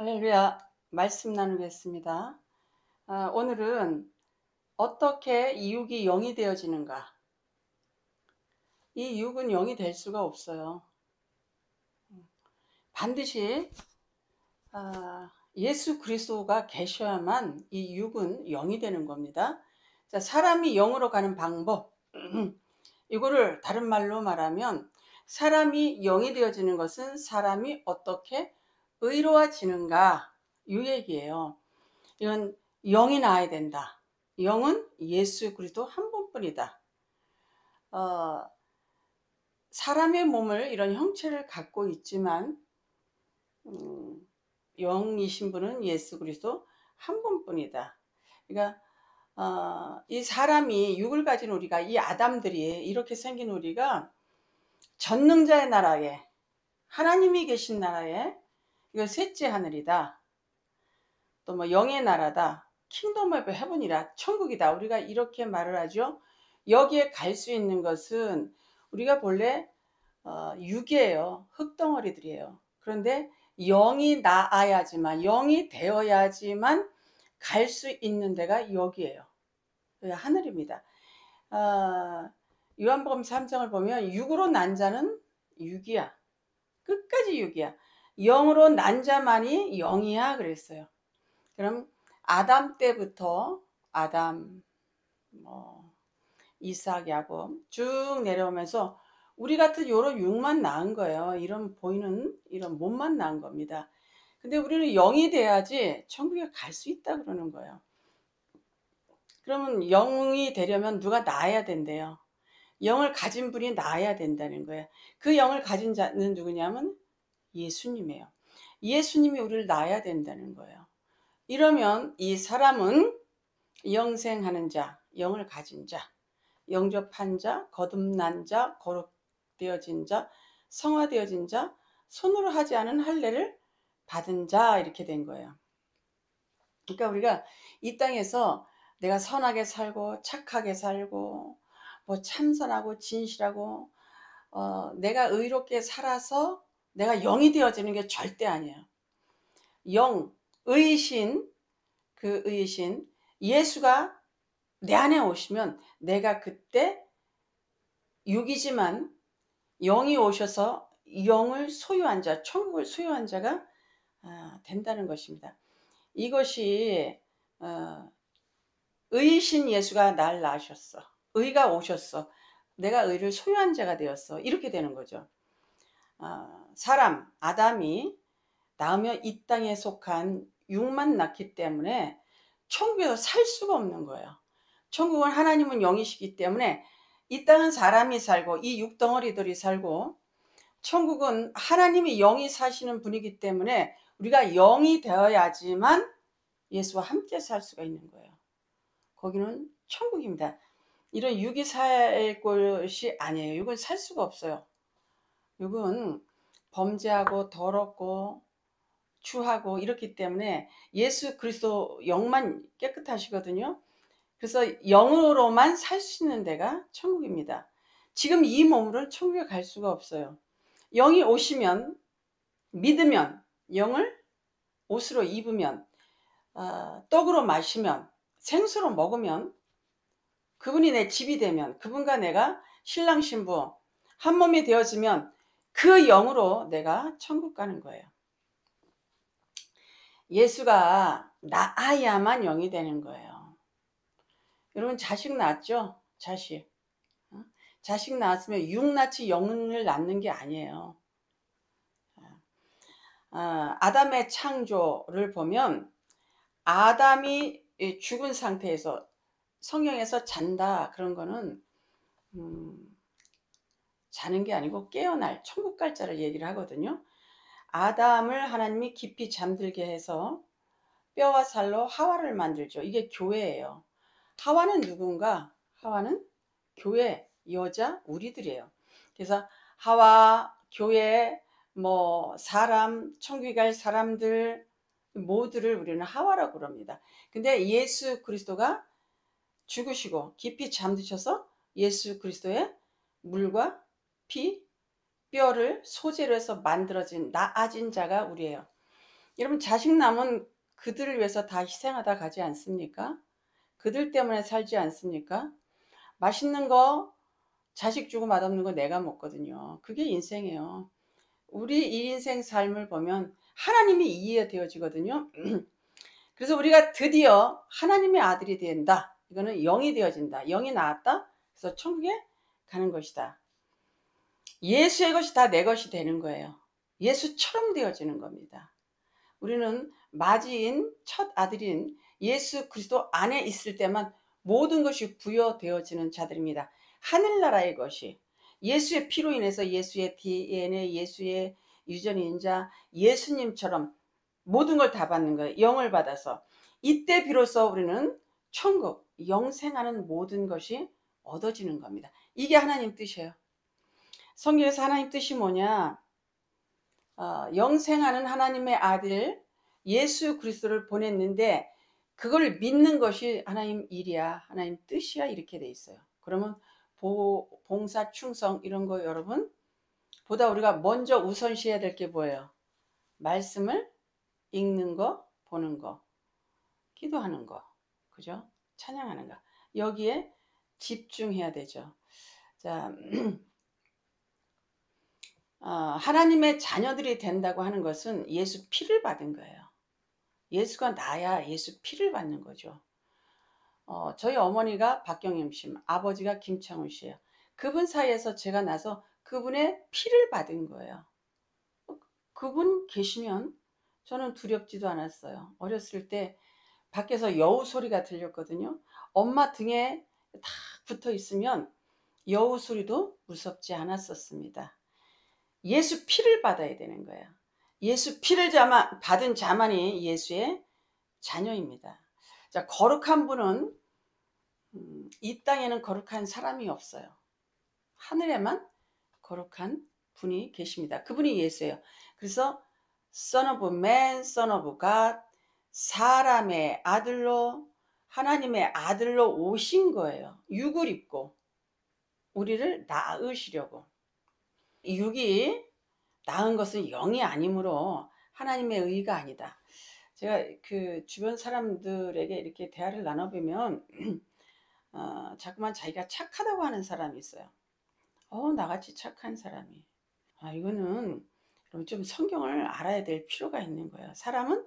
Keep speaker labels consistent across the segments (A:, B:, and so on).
A: 할렐루야. 말씀 나누겠습니다. 오늘은 어떻게 이 육이 영이 되어지는가? 이 육은 영이 될 수가 없어요. 반드시 예수 그리스도가 계셔야만 이 육은 영이 되는 겁니다. 자, 사람이 영으로 가는 방법. 이거를 다른 말로 말하면 사람이 영이 되어지는 것은 사람이 어떻게 의로워지는가 이 얘기예요. 이건 영이 나야 된다. 영은 예수 그리스도 한 분뿐이다. 어, 사람의 몸을 이런 형체를 갖고 있지만 영이신 분은 예수 그리스도 한 분뿐이다. 그러니까 이 사람이 육을 가진 우리가, 이 아담들이 이렇게 생긴 우리가 전능자의 나라에, 하나님이 계신 나라에, 이거 셋째 하늘이다. 또 뭐 영의 나라다. 킹덤 오브 헤븐이라, 천국이다. 우리가 이렇게 말을 하죠. 여기에 갈 수 있는 것은 우리가 본래 육이에요. 흙덩어리들이에요. 그런데 영이 나아야지만, 영이 되어야지만 갈 수 있는 데가 여기에요. 하늘입니다. 요한복음 3장을 보면 육으로 난 자는 육이야. 끝까지 육이야. 영으로 난 자만이 영이야 그랬어요. 그럼 아담 때부터 아담, 이삭, 야곱 쭉 내려오면서 우리 같은 요런 육만 낳은 거예요. 이런 보이는 이런 몸만 낳은 겁니다. 근데 우리는 영이 돼야지 천국에 갈 수 있다 그러는 거예요. 그러면 영이 되려면 누가 낳아야 된대요. 영을 가진 분이 낳아야 된다는 거예요. 그 영을 가진 자는 누구냐면 예수님이에요. 예수님이 우리를 낳아야 된다는 거예요. 이러면 이 사람은 영생하는 자, 영을 가진 자, 영접한 자, 거듭난 자, 거룩되어진 자, 성화되어진 자, 손으로 하지 않은 할례를 받은 자, 이렇게 된 거예요. 그러니까 우리가 이 땅에서 내가 선하게 살고 착하게 살고 뭐 참선하고 진실하고 내가 의롭게 살아서 내가 영이 되어지는 게 절대 아니에요. 영, 의신, 그 의신 예수가 내 안에 오시면 내가 그때 육이지만 영이 오셔서 영을 소유한 자, 천국을 소유한 자가 된다는 것입니다. 이것이 의이신 예수가 날 낳으셨어. 의가 오셨어. 내가 의를 소유한 자가 되었어. 이렇게 되는 거죠. 사람, 아담이 낳으면 이 땅에 속한 육만 낳기 때문에 천국에서 살 수가 없는 거예요. 천국은 하나님은 영이시기 때문에 이 땅은 사람이 살고 이 육덩어리들이 살고 천국은 하나님이 영이 사시는 분이기 때문에 우리가 영이 되어야지만 예수와 함께 살 수가 있는 거예요. 거기는 천국입니다. 이런 육이 살 곳이 아니에요. 육은 살 수가 없어요. 육은 범죄하고 더럽고 추하고 이렇기 때문에 예수 그리스도 영만 깨끗하시거든요. 그래서 영으로만 살 수 있는 데가 천국입니다. 지금 이 몸으로는 천국에 갈 수가 없어요. 영이 오시면, 믿으면, 영을 옷으로 입으면, 떡으로 마시면, 생수로 먹으면, 그분이 내 집이 되면, 그분과 내가 신랑 신부 한 몸이 되어지면 그 영으로 내가 천국 가는 거예요. 예수가 낳아야만 영이 되는 거예요. 여러분 자식 낳았죠? 자식. 자식 낳았으면 육낳지 영을 낳는 게 아니에요. 아담의 창조를 보면 아담이 죽은 상태에서 성경에서 잔다 그런 거는 자는 게 아니고 깨어날 천국 갈 자를 얘기를 하거든요. 아담을 하나님이 깊이 잠들게 해서 뼈와 살로 하와를 만들죠. 이게 교회예요. 하와는 누군가? 하와는 교회, 여자, 우리들이에요. 그래서 하와, 교회, 뭐 사람, 천국에 갈 사람들 모두를 우리는 하와라고 그럽니다. 근데 예수 그리스도가 죽으시고 깊이 잠드셔서 예수 그리스도의 물과 피, 뼈를 소재로 해서 만들어진 나아진 자가 우리예요. 여러분 자식 남은 그들을 위해서 다 희생하다 가지 않습니까? 그들 때문에 살지 않습니까? 맛있는 거 자식 주고 맛없는 거 내가 먹거든요. 그게 인생이에요. 우리 이 인생 삶을 보면 하나님이 이해되어지거든요. 그래서 우리가 드디어 하나님의 아들이 된다. 이거는 영이 되어진다. 영이 나왔다. 그래서 천국에 가는 것이다. 예수의 것이 다 내 것이 되는 거예요. 예수처럼 되어지는 겁니다. 우리는 맞이인 첫 아들인 예수 그리스도 안에 있을 때만 모든 것이 부여되어지는 자들입니다. 하늘나라의 것이 예수의 피로 인해서 예수의 DNA, 예수의 유전인자, 예수님처럼 모든 걸 다 받는 거예요. 영을 받아서. 이때 비로소 우리는 천국, 영생하는 모든 것이 얻어지는 겁니다. 이게 하나님 뜻이에요. 성경에서 하나님 뜻이 뭐냐? 영생하는 하나님의 아들 예수 그리스도를 보냈는데 그걸 믿는 것이 하나님 일이야, 하나님 뜻이야, 이렇게 돼 있어요. 그러면 봉사, 충성 이런 거 여러분 보다 우리가 먼저 우선시해야 될 게 뭐예요? 말씀을 읽는 거, 보는 거, 기도하는 거, 그죠? 찬양하는 거. 여기에 집중해야 되죠. 자, 하나님의 자녀들이 된다고 하는 것은 예수 피를 받은 거예요. 예수가 나야 예수 피를 받는 거죠. 저희 어머니가 박경임 씨, 아버지가 김창훈 씨예요. 그분 사이에서 제가 나서 그분의 피를 받은 거예요. 그분 계시면 저는 두렵지도 않았어요. 어렸을 때 밖에서 여우 소리가 들렸거든요. 엄마 등에 딱 붙어 있으면 여우 소리도 무섭지 않았었습니다. 예수 피를 받아야 되는 거예요. 예수 피를 받은 자만이 예수의 자녀입니다. 자, 거룩한 분은 이 땅에는 거룩한 사람이 없어요. 하늘에만 거룩한 분이 계십니다. 그분이 예수예요. 그래서 Son of Man, Son of God, 사람의 아들로, 하나님의 아들로 오신 거예요. 육을 입고 우리를 낳으시려고. 육이 낳은 것은 영이 아니므로 하나님의 의가 아니다. 제가 그 주변 사람들에게 이렇게 대화를 나눠보면 자꾸만 자기가 착하다고 하는 사람이 있어요. 나같이 착한 사람이. 이거는 좀 성경을 알아야 될 필요가 있는 거예요. 사람은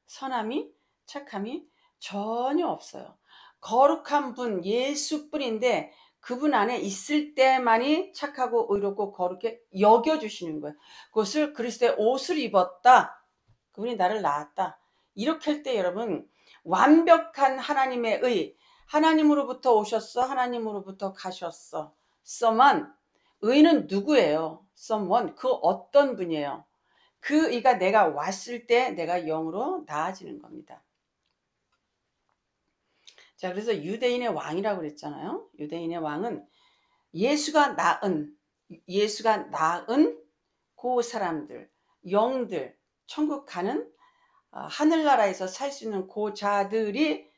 A: 선함이, 착함이 전혀 없어요. 거룩한 분, 예수뿐인데 그분 안에 있을 때만이 착하고 의롭고 거룩게 여겨주시는 거예요. 그것을 그리스도의 옷을 입었다. 그분이 나를 낳았다. 이렇게 할 때 여러분 완벽한 하나님의 의, 하나님으로부터 오셨어, 하나님으로부터 가셨어. someone, 의는 누구예요? someone, 그 어떤 분이에요? 그 의가 내가 왔을 때 내가 영으로 나아지는 겁니다. 자, 그래서 유대인의 왕이라고 그랬잖아요. 유대인의 왕은 예수가 낳은 그 사람들, 영들, 천국 가는 하늘나라에서 살 수 있는 그 자들이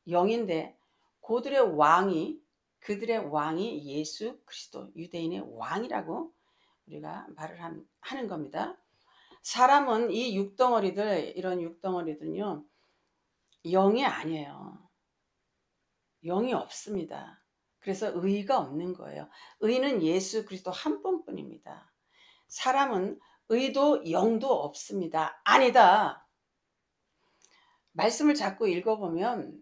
A: 영인데 그들의 왕이 예수 그리스도, 유대인의 왕이라고 우리가 말을 하는 겁니다. 사람은 이 이런 육덩어리들은요, 영이 아니에요. 영이 없습니다. 그래서 의가 없는 거예요. 의는 예수 그리스도 한 분뿐입니다. 사람은 의도 영도 없습니다. 아니다. 말씀을 자꾸 읽어보면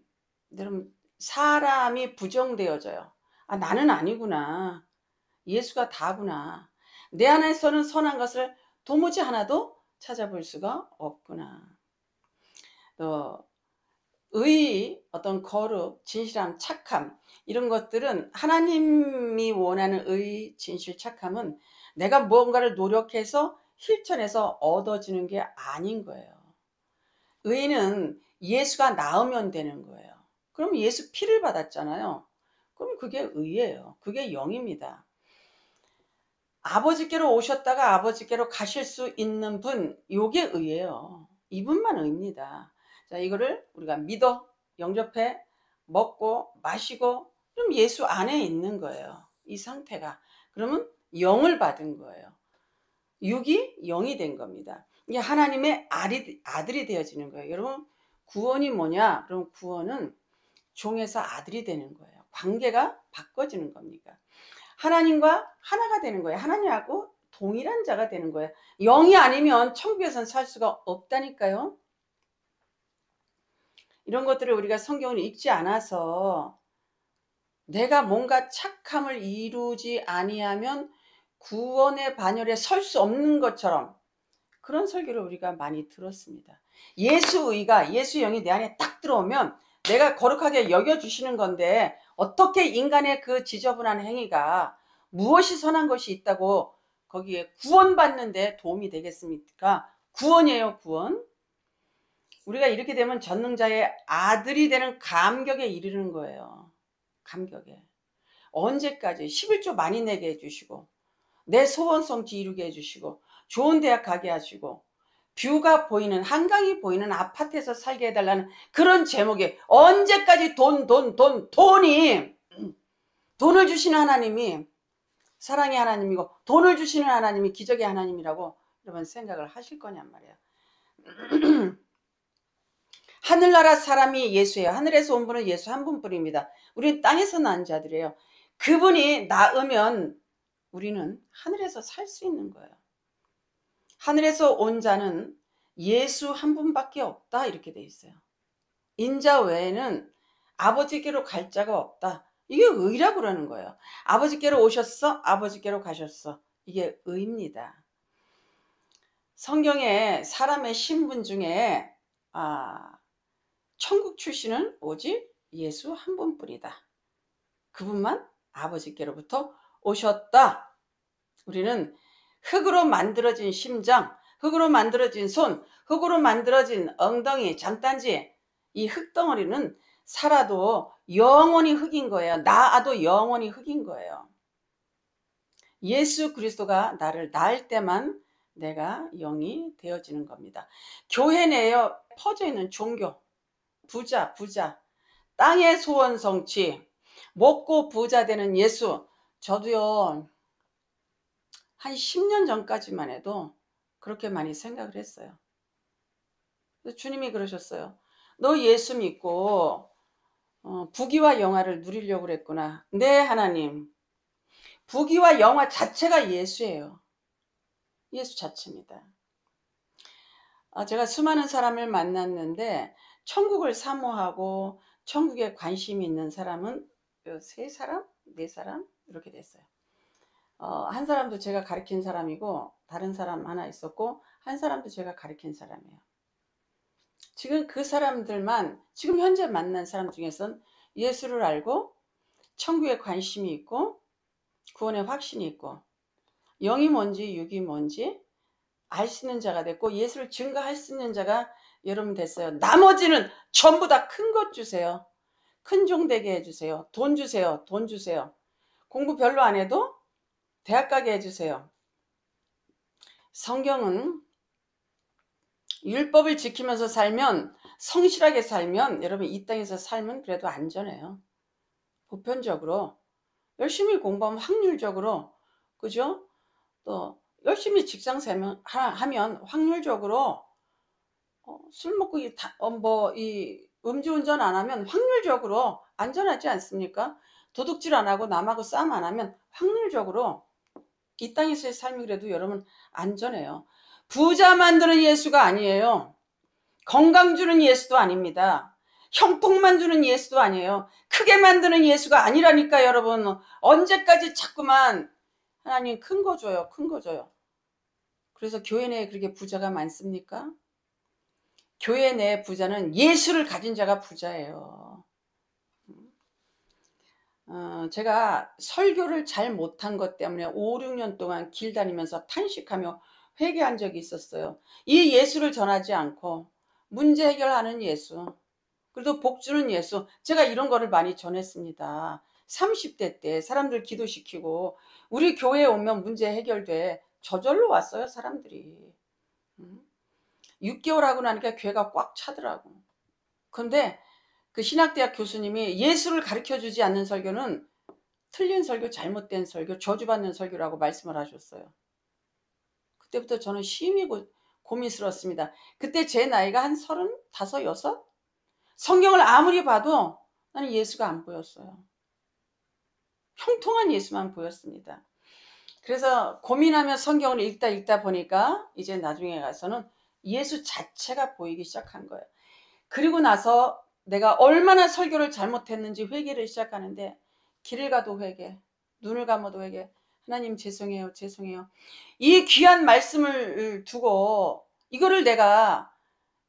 A: 여러분 사람이 부정되어져요. 나는 아니구나. 예수가 다구나. 내 안에서는 선한 것을 도무지 하나도 찾아볼 수가 없구나. 또 어떤 거룩, 진실함, 착함 이런 것들은 하나님이 원하는 진실, 착함은 내가 무언가를 노력해서 실천해서 얻어지는 게 아닌 거예요. 의는 예수가 나으면 되는 거예요. 그럼 예수 피를 받았잖아요. 그럼 그게 의예요. 그게 영입니다. 아버지께로 오셨다가 아버지께로 가실 수 있는 분, 요게 의예요. 이분만 의입니다. 자, 이거를 우리가 믿어, 영접해, 먹고, 마시고, 그럼 예수 안에 있는 거예요. 이 상태가. 그러면 영을 받은 거예요. 육이 영이 된 겁니다. 이게 하나님의 아들이 되어지는 거예요. 여러분, 구원이 뭐냐? 그럼 구원은 종에서 아들이 되는 거예요. 관계가 바꿔지는 겁니까? 하나님과 하나가 되는 거예요. 하나님하고 동일한 자가 되는 거예요. 영이 아니면 천국에선 살 수가 없다니까요. 이런 것들을 우리가 성경을 읽지 않아서 내가 뭔가 착함을 이루지 아니하면 구원의 반열에 설 수 없는 것처럼 그런 설교를 우리가 많이 들었습니다. 예수의가, 예수 영이 내 안에 딱 들어오면 내가 거룩하게 여겨주시는 건데 어떻게 인간의 그 지저분한 행위가 무엇이 선한 것이 있다고 거기에 구원받는데 도움이 되겠습니까? 구원이에요, 구원. 우리가 이렇게 되면 전능자의 아들이 되는 감격에 이르는 거예요. 감격에. 언제까지 11조 많이 내게 해주시고 내 소원성취 이루게 해주시고 좋은 대학 가게 하시고 뷰가 보이는, 한강이 보이는 아파트에서 살게 해달라는 그런 제목에 언제까지 돈이, 돈을 주시는 하나님이 사랑의 하나님이고 돈을 주시는 하나님이 기적의 하나님이라고 여러분 생각을 하실 거냔 말이에요. 하늘나라 사람이 예수예요. 하늘에서 온 분은 예수 한 분뿐입니다. 우리는 땅에서 난 자들이에요. 그분이 낳으면 우리는 하늘에서 살 수 있는 거예요. 하늘에서 온 자는 예수 한 분밖에 없다 이렇게 돼 있어요. 인자 외에는 아버지께로 갈 자가 없다. 이게 의라고 그러는 거예요. 아버지께로 오셨어, 아버지께로 가셨어. 이게 의입니다. 성경에 사람의 신분 중에 천국 출신은 오직 예수 한 분뿐이다. 그분만 아버지께로부터 오셨다. 우리는 흙으로 만들어진 심장, 흙으로 만들어진 손, 흙으로 만들어진 엉덩이, 장단지, 이 흙덩어리는 살아도 영원히 흙인 거예요. 나아도 영원히 흙인 거예요. 예수 그리스도가 나를 낳을 때만 내가 영이 되어지는 겁니다. 교회 내에 퍼져 있는 종교, 부자, 땅의 소원 성취, 먹고 부자 되는 예수. 저도요, 한 10년 전까지만 해도 그렇게 많이 생각을 했어요. 주님이 그러셨어요. 너 예수 믿고 부귀와 영화를 누리려고 그랬구나. 네, 하나님. 부귀와 영화 자체가 예수예요. 예수 자체입니다. 제가 수많은 사람을 만났는데 천국을 사모하고 천국에 관심이 있는 사람은 3사람? 4사람? 이렇게 됐어요. 한 사람도 제가 가르친 사람이고 다른 사람 하나 있었고 한 사람도 제가 가르친 사람이에요. 지금 그 사람들만 지금 현재 만난 사람 중에선 예수를 알고 천국에 관심이 있고 구원에 확신이 있고 영이 뭔지 육이 뭔지 알 수 있는 자가 됐고 예수를 증거할 수 있는 자가 여러분 됐어요. 나머지는 전부 다 큰 것 주세요. 큰 종 되게 해주세요. 돈 주세요. 돈 주세요. 공부 별로 안 해도 대학 가게 해주세요. 성경은 율법을 지키면서 살면, 성실하게 살면 여러분 이 땅에서 삶은 그래도 안전해요. 보편적으로 열심히 공부하면 확률적으로, 그죠? 또 열심히 직장 하면 확률적으로 술 먹고 이 음주운전 안 하면 확률적으로 안전하지 않습니까? 도둑질 안 하고 남하고 싸움 안 하면 확률적으로 이 땅에서의 삶이 그래도 여러분 안전해요. 부자 만드는 예수가 아니에요. 건강 주는 예수도 아닙니다. 형통만 주는 예수도 아니에요. 크게 만드는 예수가 아니라니까 여러분. 언제까지 자꾸만 하나님 큰 거 줘요. 큰 거 줘요. 그래서 교회 내에 그렇게 부자가 많습니까? 교회 내 부자는 예수를 가진 자가 부자예요. 제가 설교를 잘 못한 것 때문에 5, 6년 동안 길 다니면서 탄식하며 회개한 적이 있었어요. 이 예수를 전하지 않고 문제 해결하는 예수, 그래도 복 주는 예수, 제가 이런 거를 많이 전했습니다. 30대 때 사람들 기도시키고 우리 교회에 오면 문제 해결돼. 저절로 왔어요, 사람들이. 6개월 하고 나니까 교회가 꽉 차더라고. 근데 그 신학대학 교수님이 예수를 가르쳐주지 않는 설교는 틀린 설교, 잘못된 설교, 저주받는 설교라고 말씀을 하셨어요. 그때부터 저는 심히 고민스러웠습니다. 그때 제 나이가 한 35, 6? 성경을 아무리 봐도 나는 예수가 안 보였어요. 형통한 예수만 보였습니다. 그래서 고민하며 성경을 읽다 보니까 이제 나중에 가서는 예수 자체가 보이기 시작한 거예요. 그리고 나서 내가 얼마나 설교를 잘못했는지 회개를 시작하는데, 길을 가도 회개, 눈을 감아도 회개. 하나님 죄송해요, 죄송해요. 이 귀한 말씀을 두고 이거를 내가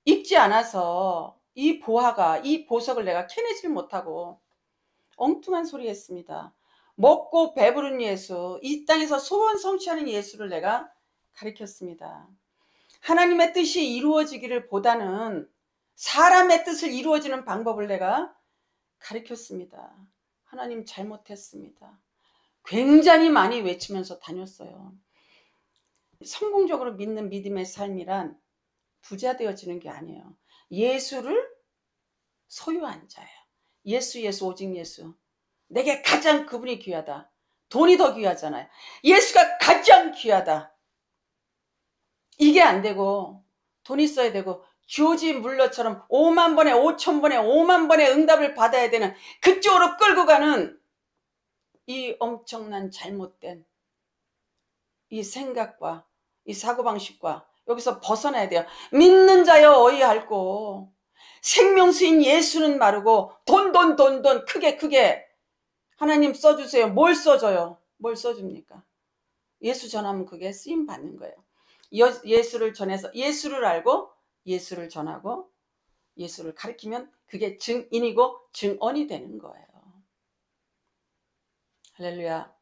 A: 읽지 않아서 이 보화가, 이 보석을 내가 캐내질 못하고 엉뚱한 소리 했습니다. 먹고 배부른 예수, 이 땅에서 소원 성취하는 예수를 내가 가르쳤습니다. 하나님의 뜻이 이루어지기를 보다는 사람의 뜻을 이루어지는 방법을 내가 가르쳤습니다. 하나님 잘못했습니다. 굉장히 많이 외치면서 다녔어요. 성공적으로 믿는 믿음의 삶이란 부자 되어지는 게 아니에요. 예수를 소유한 자예요. 예수, 예수, 오직 예수. 내게 가장 그분이 귀하다. 돈이 더 귀하잖아요. 예수가 가장 귀하다. 이게 안 되고 돈 있어야 되고 조지 물러처럼 5만 번에 5천 번에 5만 번의 응답을 받아야 되는, 그쪽으로 끌고 가는 이 엄청난 잘못된 이 생각과 이 사고방식과 여기서 벗어나야 돼요. 믿는 자여 어이할꼬, 생명수인 예수는 마르고 돈 크게 하나님 써주세요. 뭘 써줘요? 뭘 써줍니까? 예수 전하면 그게 쓰임 받는 거예요. 예수를 전해서 예수를 알고 예수를 전하고 예수를 가르치면 그게 증인이고 증언이 되는 거예요. 할렐루야.